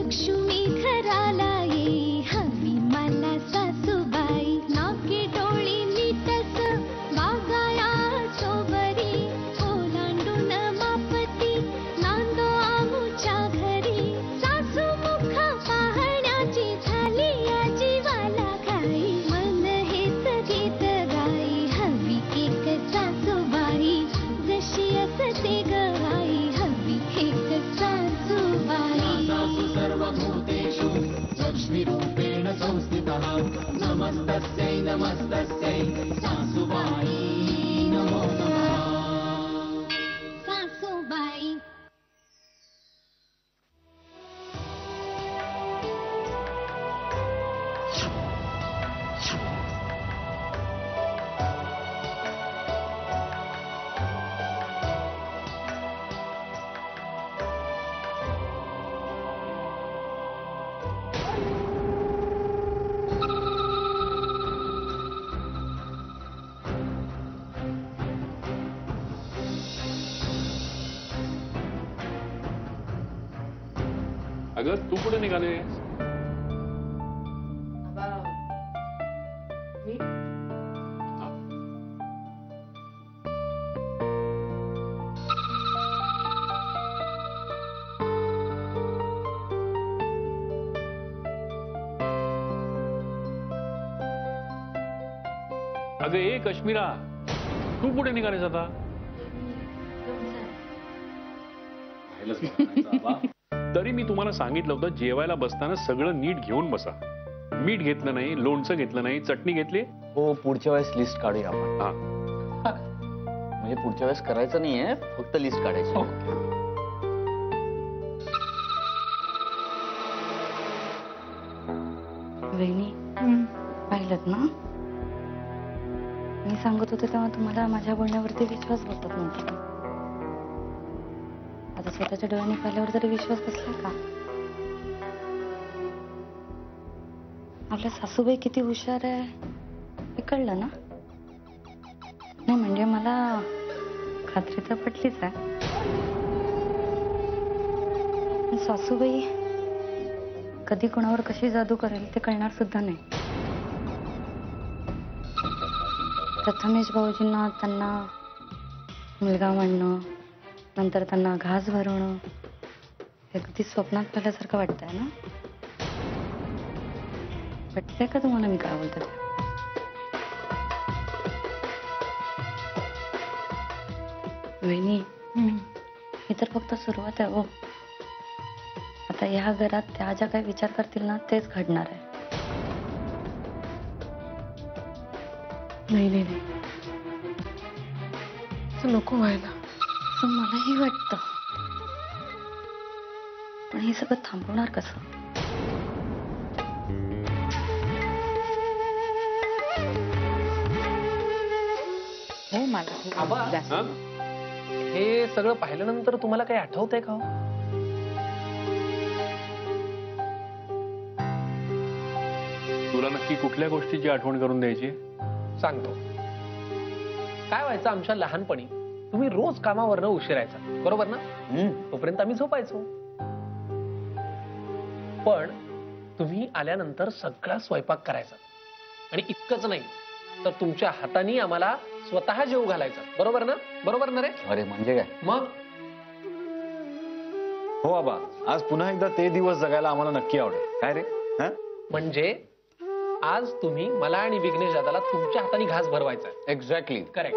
लक्ष्मी घराला ये हवी मला सासूबाई नाके डोळी नीटस वागाया चोबरी ओलांडून मापती नांदो आमुच्या घरी सासू मुख पाहण्याची झाली या जीवाला घाई मन हेच गीत गाई हवी एक सासूबाई जशी असते गवाई हवी एक सासूबाई सर्वभूतेषु लक्ष्मीरूपेण संस्थितः नमस्तस्यै नमस्तस्यै सासूबाई नमो नमः सासूबाई अगं तू कुठे निघाले? अगं ए काश्मीरा, तू कुठे निघालेस आता? तरी मी तुम्हाला सांगितलं होतं जेवायला बसताना सगळं नीट घेऊन बसा. मीठ घेतलं नाही, लोणचं घेतलं नाही, चटणी घेतली. हो, पुढच्या वेळेस लिस्ट काढूया आपण. हा म्हणजे पुढच्या वेळेस करायचं नाहीये, फक्त लिस्ट काढायची. वहिनी पाहिलं ना, मी सांगत होते तेव्हा तुम्हाला माझ्या बोलण्यावरती विश्वास बसत नव्हता. आता स्वतःच्या डोळ्यांनी पाहिल्यावर तरी विश्वास बसला का? आपल्या सासूबाई किती हुशार आहे हे कळलं ना? नाही म्हणजे मला खात्री तर पटलीच आहे. सासूबाई कधी कोणावर कशी जादू करेल ते कळणार सुद्धा नाही. प्रथमेश भाऊजींना त्यांना मुलगा म्हणणं, नंतर त्यांना घास भरवणं, अगदी स्वप्नात पाहिल्यासारखं वाटतंय ना? वाटतंय का तुम्हाला मी काय बोलते? वहिनी, ही तर फक्त सुरुवात आहे. हो, आता ह्या घरात त्या ज्या काही विचार करतील ना तेच घडणार आहे. नाही नाही नाही, असं नको व्हायला. असं मलाही वाटतं, पण हे सगळं थांबवणार कसं? हो मला हे सगळं पाहिल्यानंतर तुम्हाला काही आठवतंय का? तुला नक्की कुठल्या गोष्टीची आठवण करून द्यायची? सांगतो. काय व्हायचं आमच्या लहानपणी, तुम्ही रोज कामावरनं उशीर यायचा, बरोबर ना? तोपर्यंत आम्ही झोपायचो. पण तुम्ही आल्यानंतर सगळा स्वयंपाक करायचा, आणि इतकंच नाही तर तुमच्या हाताने आम्हाला स्वतः जेवू घालायचा, बरोबर ना? बरोबर ना रे? अरे म्हणजे काय मग? हो बाबा, आज पुन्हा एकदा ते दिवस जगायला आम्हाला नक्की आवडेल. काय रे? म्हणजे आज तुम्ही मला आणि विघ्नेश दादाला तुमच्या हाताने घास भरवायचा. Exactly correct.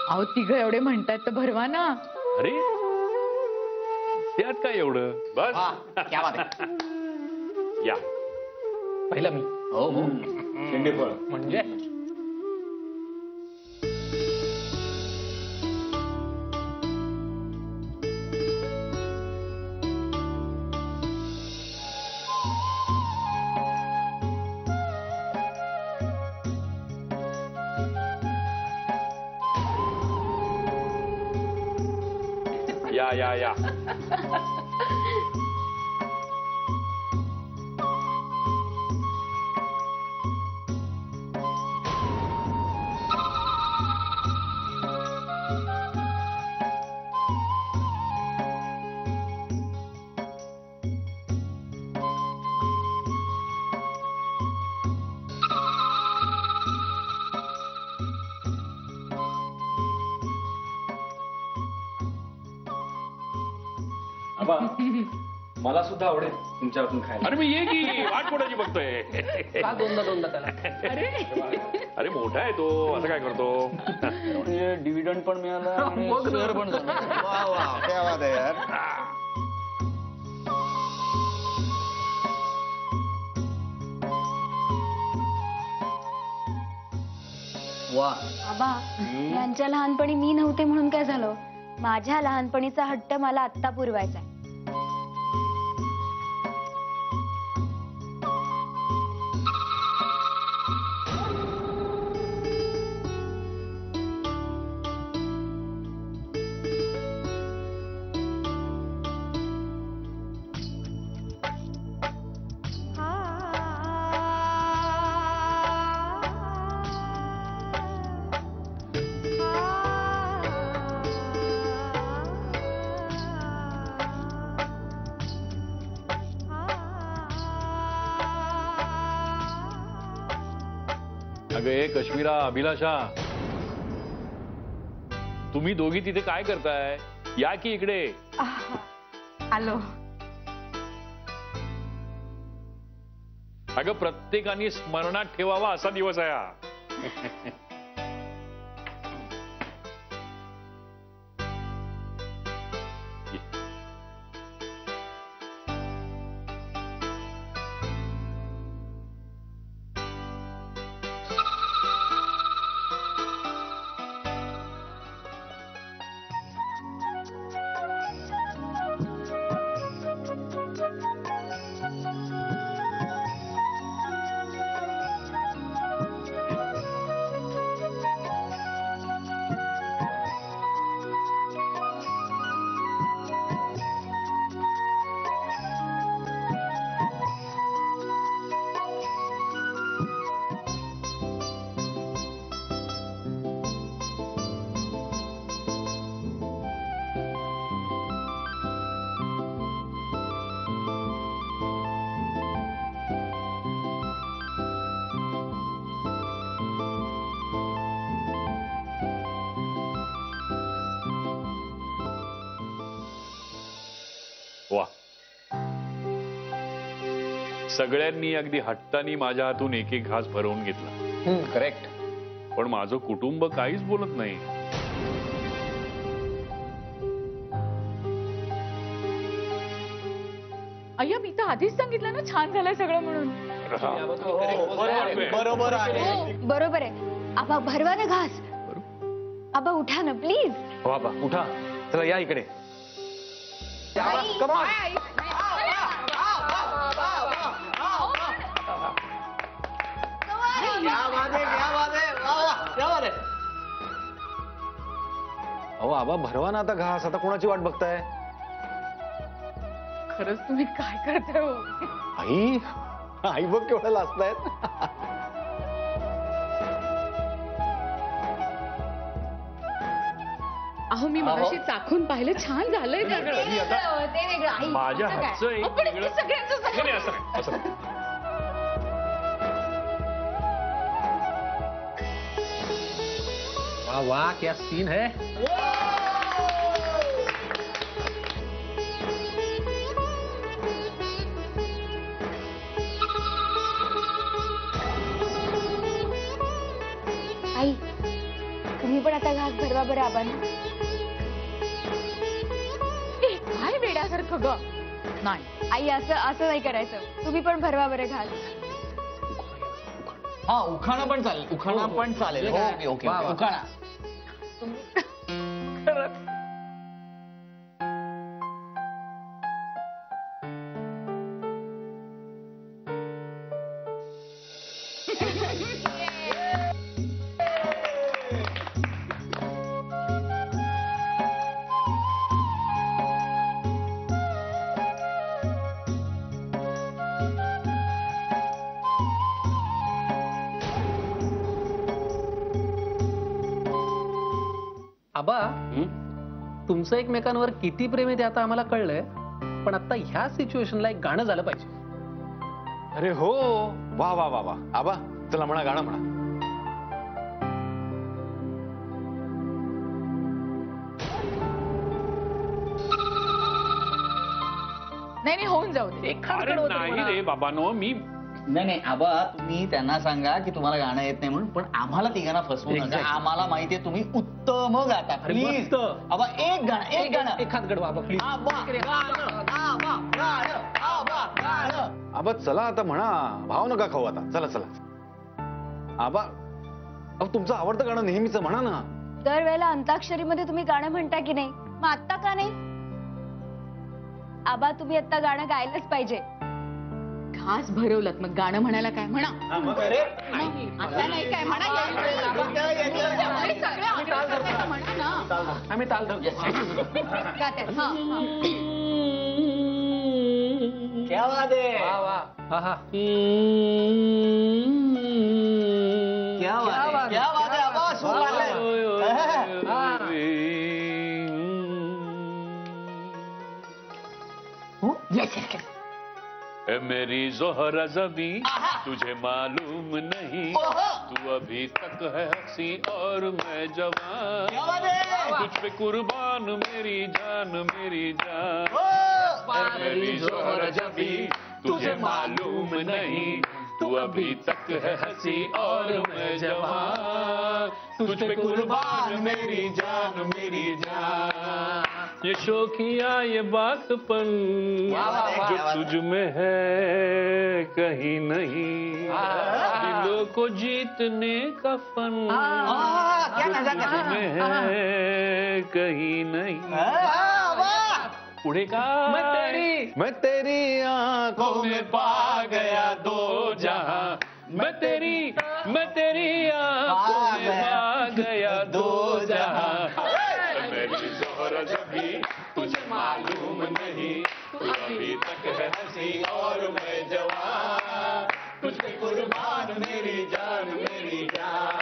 अहो तिघ एवढे म्हणतायत तर भरवा ना. अरे त्यात काय एवढं? बस या पहिला मी. हो हो, म्हणजे या आबा मला सुद्धा आवडेल तुमच्या हातून खायला. अरे मी ये की वाट कोणाची बघतोय. का दोनदा त्याला? अरे मोठा आहे तो, असं काय करतो. म्हणजे डिव्हिडंड पण मिळाला आणि मग ना. शेअर पण झाला. वा वा क्या बात आहे यार. वा. आबा यांच्या लहानपणी मी नव्हते म्हणून काय झालं, माझ्या लहानपणीचा हट्ट मला आत्ता पुरवायचा आहे. अगं हे कश्मीरा, अभिलाषा, तुम्ही दोघी तिथे काय करताय? या की इकडे. आलो. अगं प्रत्येकाने स्मरणात ठेवावा असा दिवस आहे हा. वा, सगळ्यांनी अगदी हट्टानी माझ्या हातून एक एक घास भरवून घेतला. करेक्ट. पण माझं कुटुंब काहीच बोलत नाही. अय्या मी तर आधीच सांगितलं ना छान झालंय सगळं म्हणून. बरोबर आहे. हो, बरोबर आहे. आबा भरवा ना घास. आबा उठा ना प्लीज. हो आबा उठा, चला या इकडे. अहो आबा भरवा ना आता घास, आता कोणाची वाट बघताय? खरंच तुम्ही काय करताय हो? आई, आई बघ केवढं लाजतायत. अहो मी मगाशी चाखून पाहिलं छान झालंय ते वेगळं आई. माझ्या आता काय? हातचं एक पण इतकं वेगळं- सगळ्यांचं नाही, नाही, असं नाही, असं नाही. वाह वाह क्या सीन है. आई तुम्ही पण आता घास भरवा बरं आबांना. ए, काय वेड्यासारखं ग. नाही आई असं नाही करायचं, तुम्ही पण भरवा बरं घास. हा उखाणा पण चालेल, उखाणा पण चालेल. ओके ओके वा, वा. उखाणा. खरंच. आबा तुमचं एकमेकांवर किती प्रेम आहे ते आता आम्हाला कळलंय, पण आता ह्या सिच्युएशनला एक गाणं झालं पाहिजे. अरे हो, वा वा वा वा. आबा चला म्हणा, गाणं म्हणा. नाही होऊन जाऊ दे. एखाद अरे कडवं तरी नाही म्हणा. रे बाबांनो, मी नाही आबा, तुम्ही त्यांना सांगा की तुम्हाला गाणं येत नाही म्हणून, पण आम्हाला तिघांना फसवू नका. Exactly. आम्हाला माहितीये तुम्ही उत्तम गाता. अरे प्लीज मस्त. आबा, एक गाणं. एखाद गड बाबा प्लीज. आबा, गाणं, आबा, गाणं, आबा, गाणं. आबा चला आता म्हणा, भाव नका खाऊ आता. चला चला आबा, अहो तुमचं आवडतं गाणं नेहमीच म्हणा ना. दरवेळेला अंताक्षरीमध्ये तुम्ही गाणं म्हणता की नाही, मग आत्ता का नाही? आबा तुम्ही आत्ता गाणं गायलाच पाहिजे. घास भरवलं मग गाणं म्हणायला काय म्हणा. अरे आता नाही काय म्हणा. आम्ही ताल धरतो. म्हणा ना. आम्ही ताल धरतो. गात्यात. हा, हा. क्या बात है. वा वा. हा हा. क्या बात है आबा, सूर लागलाय. ए मेरी ज़ोहरा ज़बी, तुझे मालूम नहीं, तू अभी तक है हंसी और मैं जवान, क्या बात है. तुझ पे कुर्बान मेरी जान मेरी जान. ए मेरी ज़ोहरा ज़बी, तुझे मालूम नहीं, तू अभी तक है हंसी और मैं जवान, तुझ पे कुर्बान मेरी जान मेरी जान. ये शौकिया ये बातपन जो तुझ में है कहीं नहीं, दिलों को जीतने का फन क्या जो मजा तुझ कर. में है कहीं नहीं. पुढे का मैं तेरी आंखों में पा गया दो जहां, मैं तेरी आंखों में पा गया दो जहां. मेरी ज़ोहरा ज़बी, तुझे मालूम नहीं, तू अभी तक है हंसी और मैं जवान, तुझ पे कुर्बान मेरी जान मेरी जान.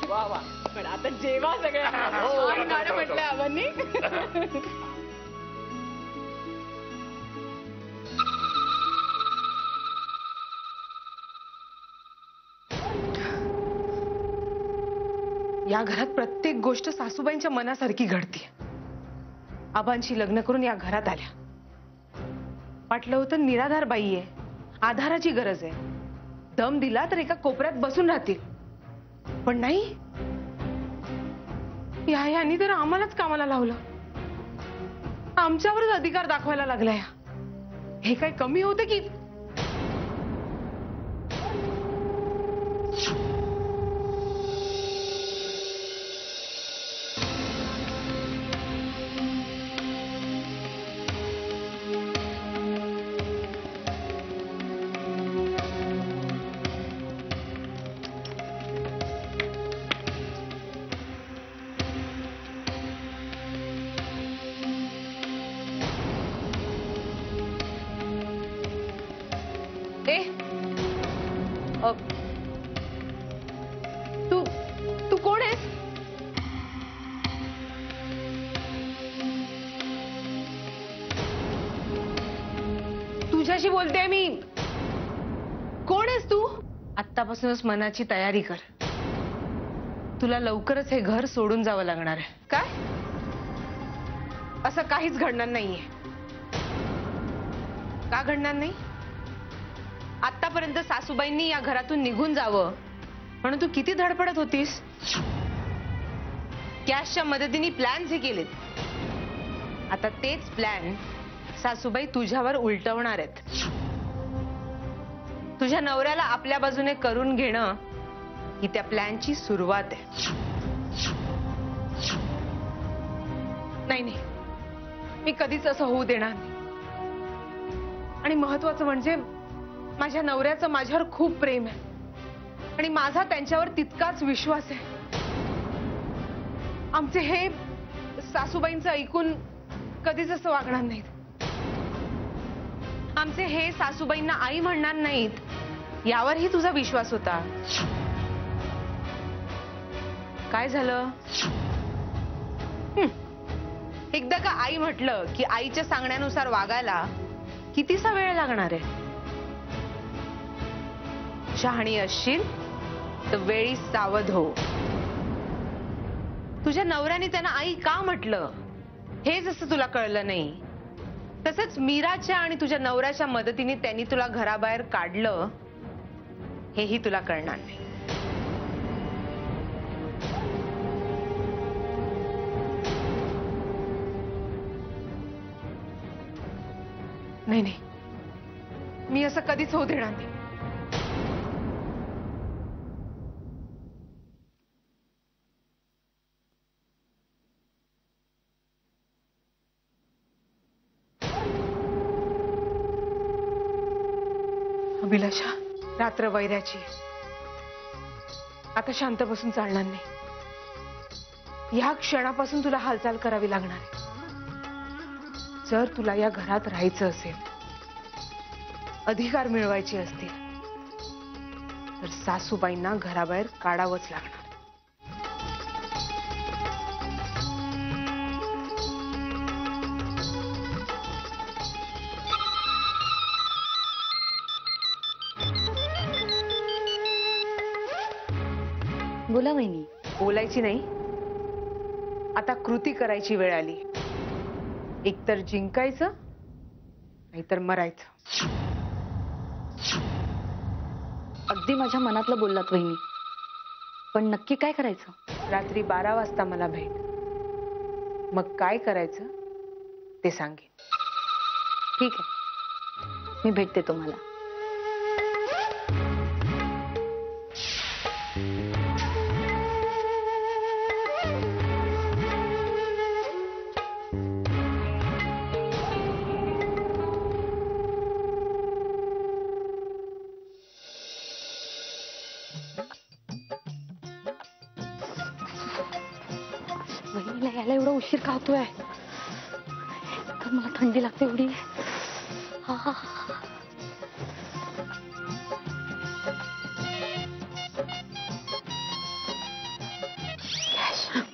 वा वा. पण आता जेव्हा सगळ्या गाणं म्हटलं आबांनी. या घरात प्रत्येक गोष्ट सासूबाईंच्या मनासारखी घडते. आबांशी लग्न करून या घरात आल्या. वाटलं होतं निराधार बाई आहे, आधाराची गरज आहे, दम दिला तर एका कोपऱ्यात बसून राहतील. पण नाही, यांनी तर आम्हालाच कामाला लावलं. आमच्यावरच अधिकार दाखवायला लागलाय. हे काय कमी होतं की? तू कोण आहेस? तुझ्याशी बोलते मी. कोण आहेस तू? आत्तापासूनच मनाची तयारी कर. तुला लवकरच हे घर सोडून जावं लागणार आहे. काय? असं काहीच घडणार नाहीये. का घडणार नाही? आतापर्यंत सासूबाईंनी या घरातून निघून जावं म्हणून तू किती धडपडत होतीस. कॅशच्या मदतीने प्लॅन्स हे केलेत. आता तेच प्लॅन सासूबाई तुझ्यावर उलटवणार आहेत. तुझ्या नवऱ्याला आपल्या बाजूने करून घेणं ही त्या प्लॅनची सुरुवात आहे. नाही नाही, मी कधीच असं होऊ देणार नाही. आणि महत्वाचं म्हणजे माझ्या नवऱ्याचं माझ्यावर खूप प्रेम आहे आणि माझा त्यांच्यावर तितकाच विश्वास आहे. आमचे हे सासूबाईंचं ऐकून कधीच असं वागणार नाहीत. आमचे हे सासूबाईंना आई म्हणणार नाहीत यावरही तुझा विश्वास होता. काय झालं? एकदा का आई म्हटलं की आईच्या सांगण्यानुसार वागायला कितीसा वेळ लागणार आहे. शहाणी असशील तर वेळी सावध हो. तुझ्या नवऱ्याने त्यांना आई का म्हटलं हे जसं तुला कळलं नाही, तसंच मीराच्या आणि तुझ्या नवऱ्याच्या मदतीने त्यांनी तुला घराबाहेर काढलं हेही तुला कळणार नाही. नाही नाही, मी असं कधीच होऊ देणार नाही. अभिलाषा, रात्र वैराची आता शांत बसून चालणार नाही. या क्षणापासून तुला हालचाल करावी लागणार आहे. जर तुला या घरात राहायचं असेल, अधिकार मिळवायचे असतील, तर सासूबाईंना घराबाहेर काढावंच लागणार. बोला वहिनी. बोलायची नाही, आता कृती करायची वेळ आली. एकतर जिंकायचं नाहीतर मरायचं. अगदी माझ्या मनातलं बोललात वहिनी, पण नक्की काय करायचं? रात्री 12 वाजता मला भेट. मग काय करायचं ते सांगेन. ठीक आहे, मी भेटते तुम्हाला. वहिनीला यायला एवढा उशीर का होतोय? तर मला थंडी लागते एवढी. हा हा.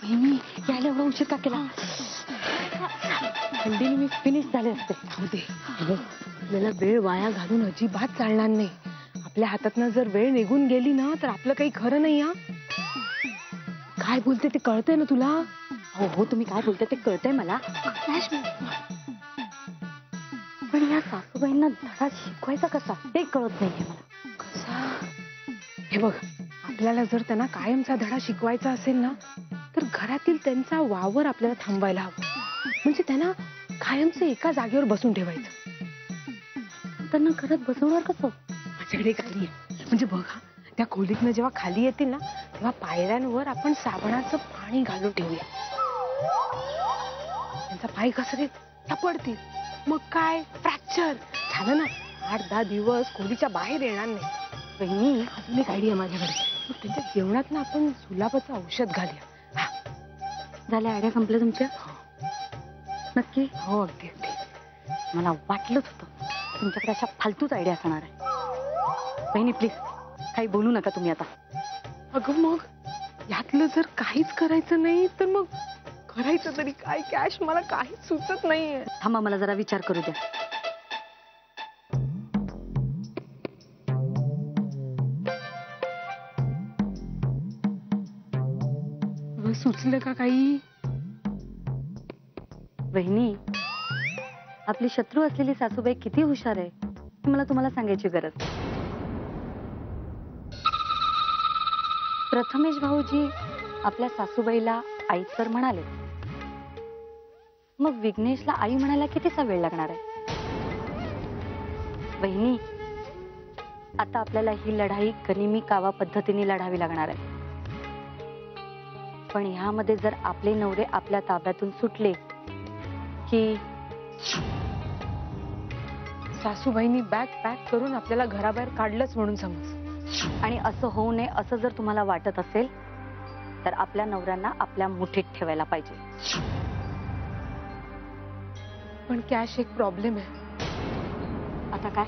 वहिनी यायला एवढा उशीर का केला? थंडीने मी फिनिश झाले असते. जाऊ दे. आपल्याला वेळ वाया घालून अजिबात चालणार नाही. आपल्या हातातनं जर वेळ निघून गेली ना तर आपलं काही खरं नाही. हा, काय बोलते ते कळतंय ना तुला? हो हो, तुम्ही काय बोलते ते कळतंय मला. पण या सासूबाईंना धडा शिकवायचा कसा ते कळत नाहीये मला. कसा? हे बघ, आपल्याला जर त्यांना कायमचा धडा शिकवायचा असेल ना तर घरातील त्यांचा वावर आपल्याला थांबवायला हवा. म्हणजे त्यांना कायमचं एका जागेवर बसून ठेवायचं. त्यांना घरात बसवणार कसं? माझ्याकडे गाडी आहे. म्हणजे बघा, त्या खोलीतनं जेव्हा खाली येतील ना तेव्हा पायऱ्यांवर आपण साबणाचं पाणी घालून ठेवूया. त्यांचा पाय घसरेल, त्या पडतील. मग काय, फ्रॅक्चर झालं ना. 8-10 दिवस खोलीच्या बाहेर येणार नाही. वहिनी अजून एक आयडिया माझ्याकडे. मग त्यांच्या जेवणात ना आपण जुलाबाचं औषध घालूया. हा, झाल्या आयडिया संपल्या तुमच्या? नक्की? हो, अगदी अगदी. मला वाटलंच होतं तुमच्याकडे अशा फालतूच आयडिया असणार आहे. वहिनी प्लीज काही बोलू नका तुम्ही आता. अगं मग यातलं जर काहीच करायचं नाही तर मग करायचं तरी काय? कॅश, मला काहीच सुचत नाहीये. थांबा, मला जरा विचार करू द्या. सुचलं का काही? वहिनी, आपली शत्रू असलेली सासूबाई किती हुशार आहे हे मला तुम्हाला सांगायची गरज. प्रथमेश भाऊजी आपल्या सासूबाईला आई तर म्हणाले, मग विघ्नेशला आई म्हणायला कितीचा वेळ लागणार आहे? वहिनी, आता आपल्याला ही लढाई गनिमी कावा पद्धतीने लढावी लागणार आहे. पण ह्यामध्ये जर आपले नवरे आपल्या ताब्यातून सुटले की सासूबाईंनी बॅग पॅक करून आपल्याला घराबाहेर काढलंच म्हणून समज. आणि असं होऊ नये असं जर तुम्हाला वाटत असेल तर आपल्या नवऱ्यांना आपल्या मुठीत ठेवायला पाहिजे. पण कॅश, एक प्रॉब्लेम आहे. आता काय?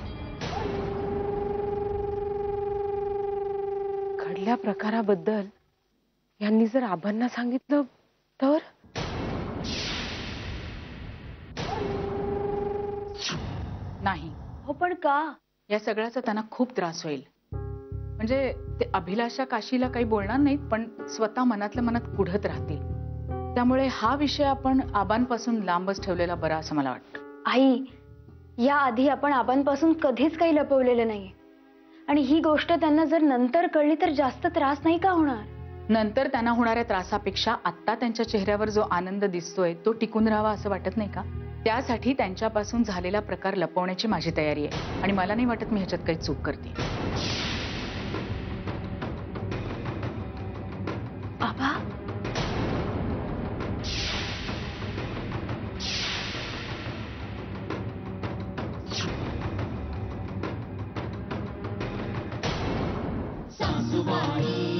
घडल्या प्रकाराबद्दल यांनी जर आबांना सांगितलं तर? नाही, हो पण का? या सगळ्याचा त्यांना खूप त्रास होईल. म्हणजे ते अभिलाषा काशीला काही बोलणार नाहीत, पण स्वतः मनातल्या मनात कुढत राहतील. त्यामुळे हा विषय आपण आबांपासून लांबच ठेवलेला बरा असं मला वाटतं. आई, या आधी आपण आबांपासून कधीच काही लपवलेलं नाही आणि ही गोष्ट त्यांना जर नंतर कळली तर जास्त त्रास नाही का होणार? नंतर त्यांना होणाऱ्या त्रासापेक्षा आत्ता त्यांच्या चेहऱ्यावर जो आनंद दिसतोय तो टिकून राहावा असं वाटत नाही का? त्यासाठी त्यांच्यापासून झालेला प्रकार लपवण्याची माझी तयारी आहे आणि मला नाही वाटत मी ह्याच्यात काही चूक करते. आबा, सासूबाई